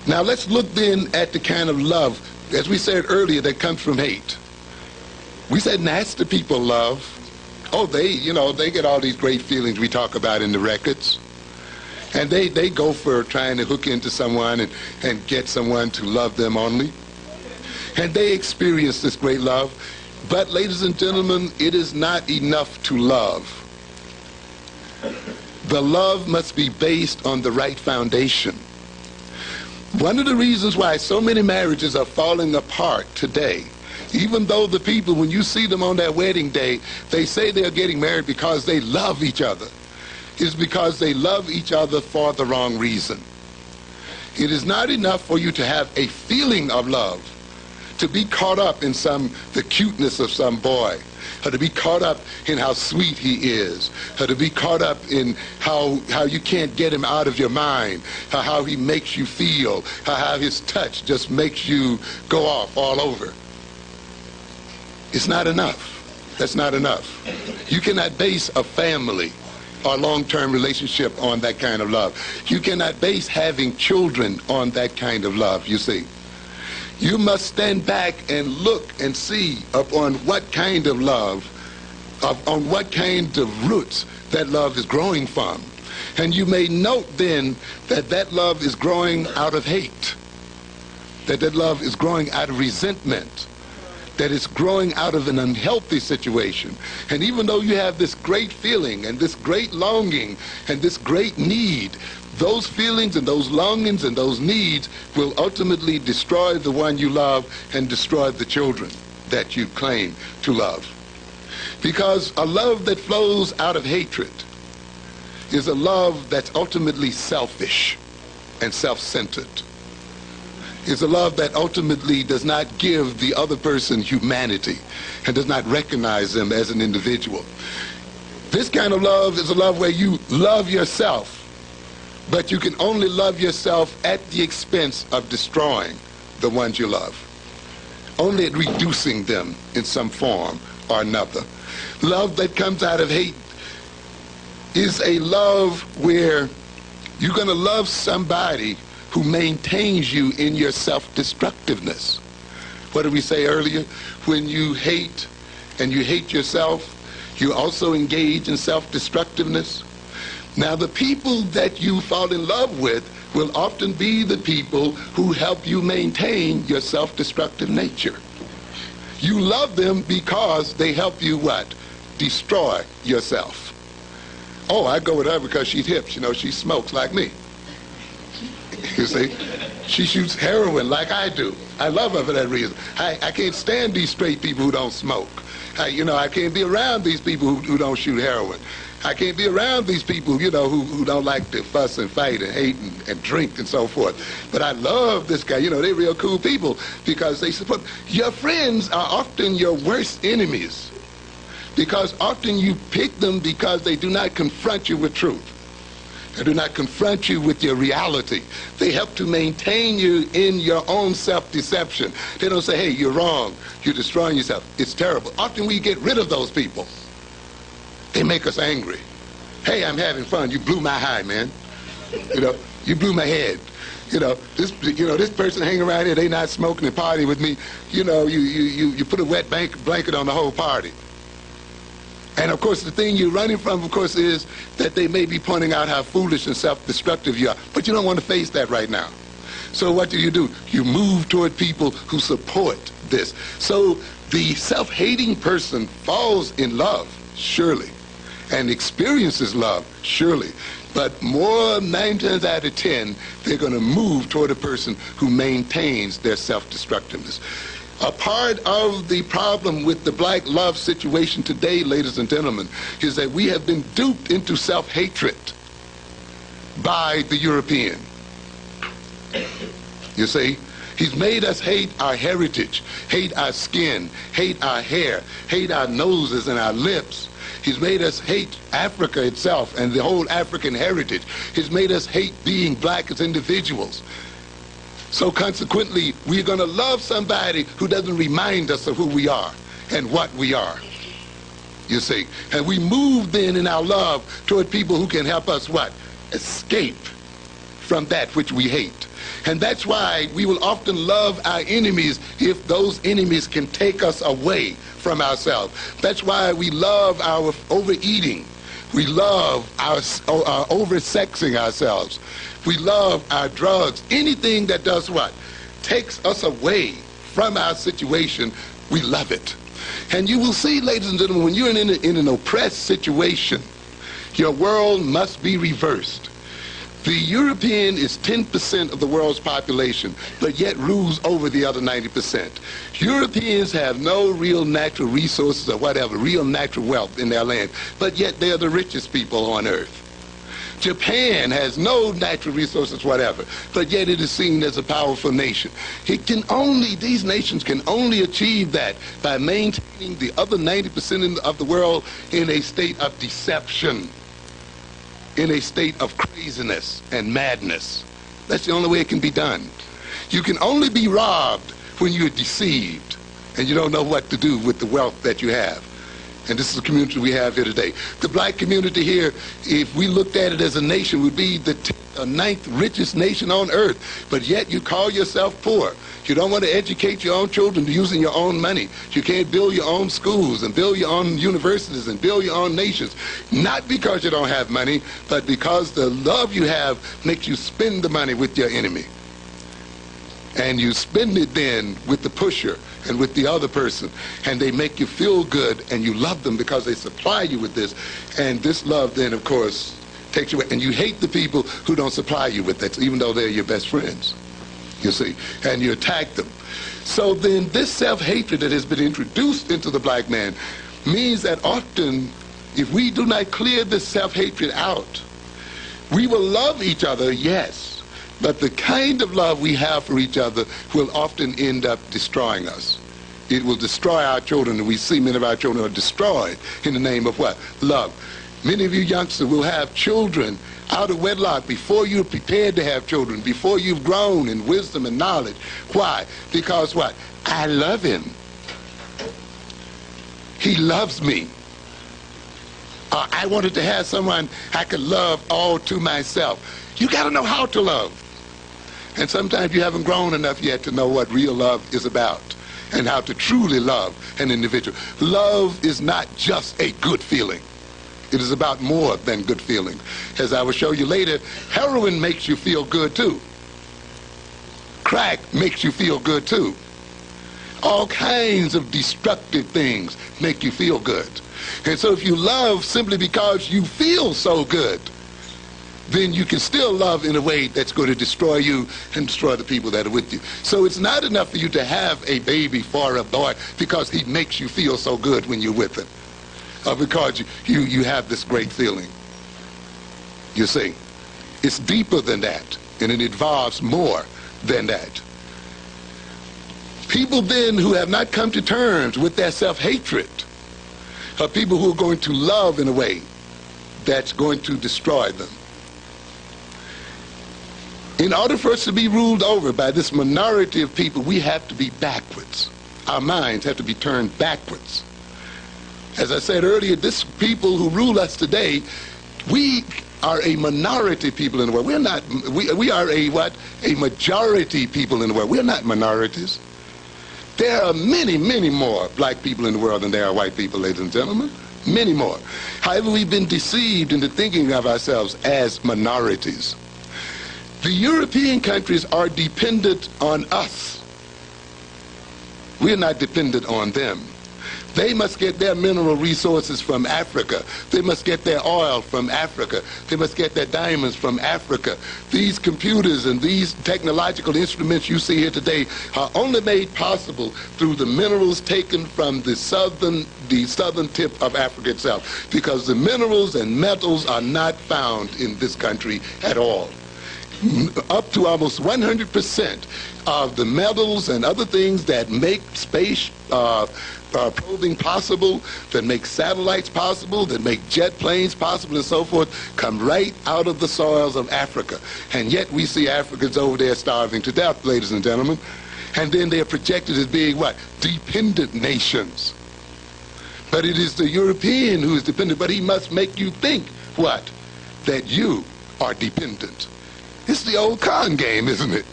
Now let's look then at the kind of love, as we said earlier, that comes from hate. We said nasty people love. Oh, they get all these great feelings we talk about in the records. And they go for trying to hook into someone and get someone to love them only. And they experience this great love. But, ladies and gentlemen, it is not enough to love. The love must be based on the right foundation. One of the reasons why so many marriages are falling apart today, even though the people, when you see them on their wedding day, they say they're getting married because they love each other, is because they love each other for the wrong reason. It is not enough for you to have a feeling of love, to be caught up in the cuteness of some boy, or to be caught up in how sweet he is, or to be caught up in how you can't get him out of your mind, how he makes you feel, how his touch just makes you go off all over. It's not enough. That's not enough. You cannot base a family or long-term relationship on that kind of love. You cannot base having children on that kind of love, you see. You must stand back and look and see upon what kind of love, on what kind of roots that love is growing from. And you may note then that that love is growing out of hate, that love is growing out of resentment, that it's growing out of an unhealthy situation. And even though you have this great feeling and this great longing and this great need, those feelings and those longings and those needs will ultimately destroy the one you love and destroy the children that you claim to love. Because a love that flows out of hatred is a love that's ultimately selfish and self-centered. Is a love that ultimately does not give the other person humanity and does not recognize them as an individual. This kind of love is a love where you love yourself, but you can only love yourself at the expense of destroying the ones you love, only at reducing them in some form or another. Love that comes out of hate is a love where you're going to love somebody who maintains you in your self-destructiveness. What did we say earlier? When you hate and you hate yourself, you also engage in self-destructiveness. Now, the people that you fall in love with will often be the people who help you maintain your self-destructive nature. You love them because they help you what? Destroy yourself. Oh, I go with her because she's hip. You know, she smokes like me. You see, she shoots heroin like I do. I love her for that reason. I can't stand these straight people who don't smoke. I can't be around these people who don't shoot heroin. I can't be around these people, who don't like to fuss and fight and hate and drink and so forth. But I love this guy. They're real cool people because they support. Your friends are often your worst enemies because often you pick them because they do not confront you with truth. They do not confront you with your reality. They help to maintain you in your own self-deception. They don't say, hey, you're wrong. You're destroying yourself. It's terrible. Often we get rid of those people. They make us angry. Hey, I'm having fun. You blew my high, man. You blew my head. This person hanging around here, they not smoking and partying with me. You put a wet blanket on the whole party. And of course, the thing you're running from, of course, is that they may be pointing out how foolish and self-destructive you are. But you don't want to face that right now. So what do? You move toward people who support this. So the self-hating person falls in love, surely, and experiences love, surely. But 9 times out of 10, they're going to move toward a person who maintains their self-destructiveness. A part of the problem with the black love situation today, ladies and gentlemen, is that we have been duped into self-hatred by the European. You see? He's made us hate our heritage, hate our skin, hate our hair, hate our noses and our lips. He's made us hate Africa itself and the whole African heritage. He's made us hate being black as individuals. So consequently, we're going to love somebody who doesn't remind us of who we are and what we are. You see? And we move then in our love toward people who can help us what? Escape from that which we hate. And that's why we will often love our enemies if those enemies can take us away from ourselves. That's why we love our overeating. We love our over-sexing ourselves. We love our drugs. Anything that does what? Takes us away from our situation, we love it. And you will see, ladies and gentlemen, when you're in an oppressed situation, your world must be reversed. The European is 10% of the world's population, but yet rules over the other 90%. Europeans have no real natural resources or whatever, real natural wealth in their land, but yet they're the richest people on earth. Japan has no natural resources whatever, but yet it is seen as a powerful nation. These nations can only achieve that by maintaining the other 90% of the world in a state of deception, in a state of craziness and madness. That's the only way it can be done. You can only be robbed when you're deceived and you don't know what to do with the wealth that you have. And this is the community we have here today. The black community here, if we looked at it as a nation, would be the 10th or 9th richest nation on earth. But yet you call yourself poor. You don't want to educate your own children using your own money. You can't build your own schools and build your own universities and build your own nations. Not because you don't have money, but because the love you have makes you spend the money with your enemy. And you spend it then with the pusher and with the other person, and they make you feel good, and you love them because they supply you with this, and this love then, of course, takes you away, and you hate the people who don't supply you with that, even though they're your best friends, you see, and you attack them. So then this self-hatred that has been introduced into the black man means that often, if we do not clear this self-hatred out, we will love each other, yes, but the kind of love we have for each other will often end up destroying us. It will destroy our children, and we see many of our children are destroyed in the name of what? Love. Many of you youngsters will have children out of wedlock before you're prepared to have children, before you've grown in wisdom and knowledge. Why? Because what? I love him. He loves me. I wanted to have someone I could love all to myself. You got to know how to love. And sometimes you haven't grown enough yet to know what real love is about and how to truly love an individual. Love is not just a good feeling. It is about more than good feeling. As I will show you later, heroin makes you feel good too. Crack makes you feel good too. All kinds of destructive things make you feel good. And so if you love simply because you feel so good, then you can still love in a way that's going to destroy you and destroy the people that are with you. So it's not enough for you to have a baby for a boy because he makes you feel so good when you're with him, or because you have this great feeling. You see, it's deeper than that, and it involves more than that. People then who have not come to terms with their self-hatred are people who are going to love in a way that's going to destroy them. In order for us to be ruled over by this minority of people, we have to be backwards. Our minds have to be turned backwards. As I said earlier, this people who rule us today, we are a minority people in the world. We're not, we are a what? A majority people in the world. We're not minorities. There are many, many more black people in the world than there are white people, ladies and gentlemen. Many more. However, we've been deceived into thinking of ourselves as minorities. The European countries are dependent on us. We're not dependent on them. They must get their mineral resources from Africa. They must get their oil from Africa. They must get their diamonds from Africa. These computers and these technological instruments you see here today are only made possible through the minerals taken from the southern tip of Africa itself, because the minerals and metals are not found in this country at all. Up to almost 100% of the metals and other things that make space probing possible, that make satellites possible, that make jet planes possible and so forth, come right out of the soils of Africa. And yet we see Africans over there starving to death, ladies and gentlemen. And then they are projected as being what? Dependent nations. But it is the European who is dependent, but he must make you think what? That you are dependent. It's the old con game, isn't it?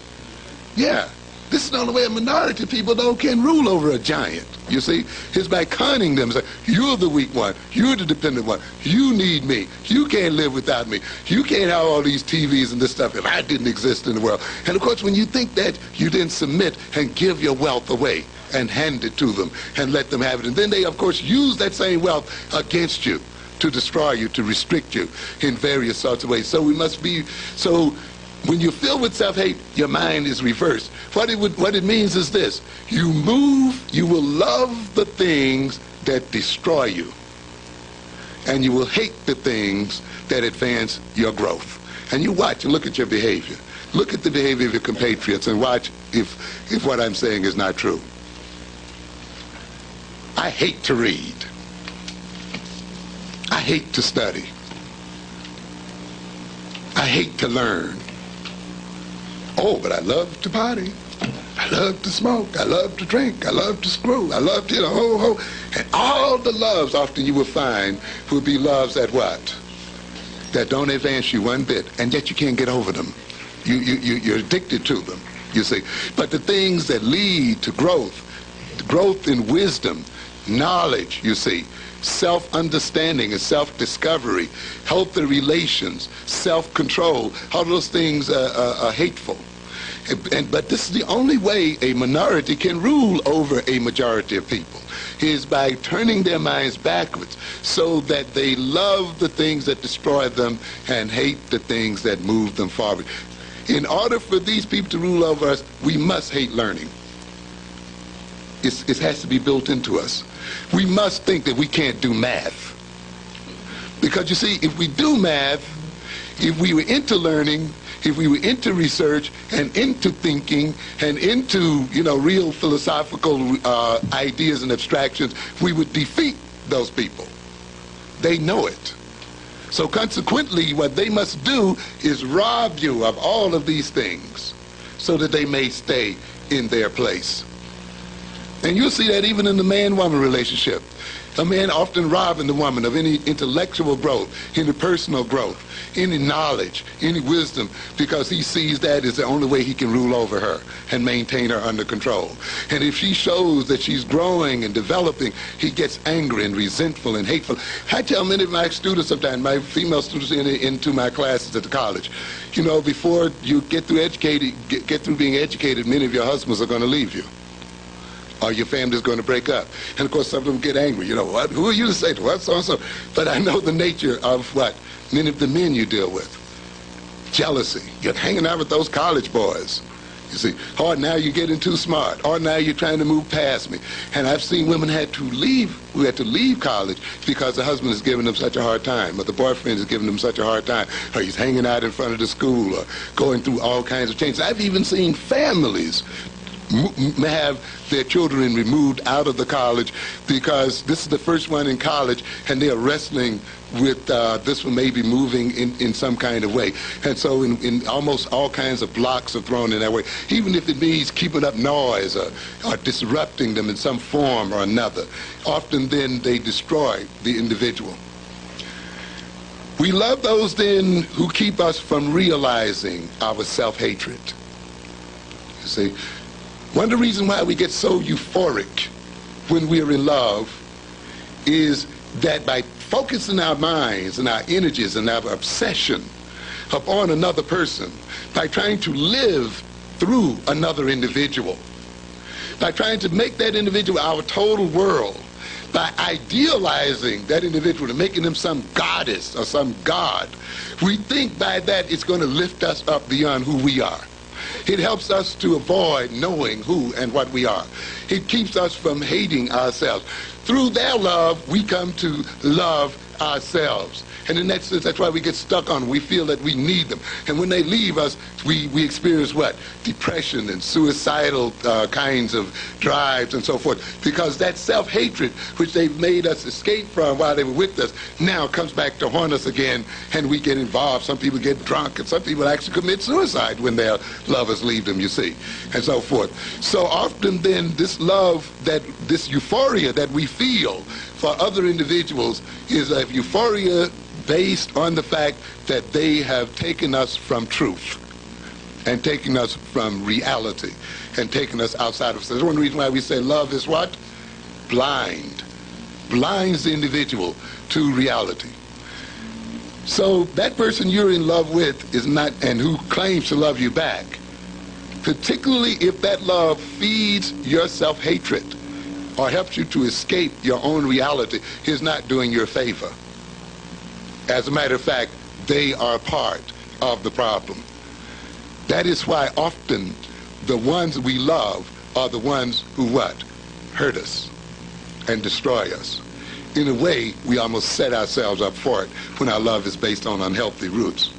Yeah. This is the only way a minority of people, though, can rule over a giant. You see, it's by conning them. It's like, you're the weak one. You're the dependent one. You need me. You can't live without me. You can't have all these TVs and this stuff if I didn't exist in the world. And, of course, when you think that, you then submit and give your wealth away and hand it to them and let them have it. And then they, of course, use that same wealth against you to destroy you, to restrict you in various sorts of ways. So we must be when you're filled with self-hate, your mind is reversed. What it means is this: you will love the things that destroy you, and you will hate the things that advance your growth. And you watch and look at your behavior. Look at the behavior of your compatriots and watch if what I'm saying is not true. I hate to read. I hate to study. I hate to learn. Oh, but I love to party. I love to smoke. I love to drink. I love to screw. I love to, ho. And all the loves often you will find will be loves that what? That don't advance you one bit, and yet you can't get over them. You're addicted to them, you see. But the things that lead to growth in wisdom, knowledge, you see, self-understanding and self-discovery, healthy relations, self-control, all those things are hateful. But this is the only way a minority can rule over a majority of people, is by turning their minds backwards so that they love the things that destroy them and hate the things that move them forward. In order for these people to rule over us, we must hate learning. It has to be built into us. We must think that we can't do math. Because you see, if we do math, if we were into learning, if we were into research and into thinking and into, real philosophical ideas and abstractions, we would defeat those people. They know it. So consequently, what they must do is rob you of all of these things so that they may stay in their place. And you'll see that even in the man-woman relationship. A man often robbing the woman of any intellectual growth, any personal growth, any knowledge, any wisdom, because he sees that as the only way he can rule over her and maintain her under control. And if she shows that she's growing and developing, he gets angry and resentful and hateful. I tell many of my students sometimes, my female students into my classes at the college, before you get through being educated, many of your husbands are going to leave you, or your family's going to break up. And of course, some of them get angry. What? Who are you to say to what? So-and-so. But I know the nature of what? Many of the men you deal with. Jealousy. You're hanging out with those college boys. You see, or now you're getting too smart, or now you're trying to move past me. And I've seen women who had to leave college because the husband is giving them such a hard time, or the boyfriend is giving them such a hard time, or he's hanging out in front of the school, or going through all kinds of changes. I've even seen families have their children removed out of the college because this is the first one in college and they are wrestling with this one maybe moving in some kind of way. And so in almost all kinds of blocks are thrown in that way, even if it means keeping up noise or disrupting them in some form or another. Often then they destroy the individual. We love those then who keep us from realizing our self-hatred. You see, one of the reasons why we get so euphoric when we're in love is that by focusing our minds and our energies and our obsession upon another person, by trying to live through another individual, by trying to make that individual our total world, by idealizing that individual and making them some goddess or some god, we think by that it's going to lift us up beyond who we are. It helps us to avoid knowing who and what we are. It keeps us from hating ourselves. Through their love, we come to love ourselves. And in that sense, that's why we get stuck on them. We feel that we need them. And when they leave us, we experience what? Depression and suicidal kinds of drives and so forth. Because that self-hatred, which they've made us escape from while they were with us, now comes back to haunt us again, and we get involved. Some people get drunk, and some people actually commit suicide when their lovers leave them, you see, and so forth. So often then, this love, this euphoria that we feel for other individuals is a euphoria based on the fact that they have taken us from truth. and taking us from reality and taking us outside of us. That's one reason why we say love is what? Blind. Blinds the individual to reality. So that person you're in love with is not, and who claims to love you back, particularly if that love feeds your self-hatred or helps you to escape your own reality, is not doing you a favor. As a matter of fact, they are part of the problem. That is why often the ones we love are the ones who what? Hurt us and destroy us. In a way, we almost set ourselves up for it when our love is based on unhealthy roots.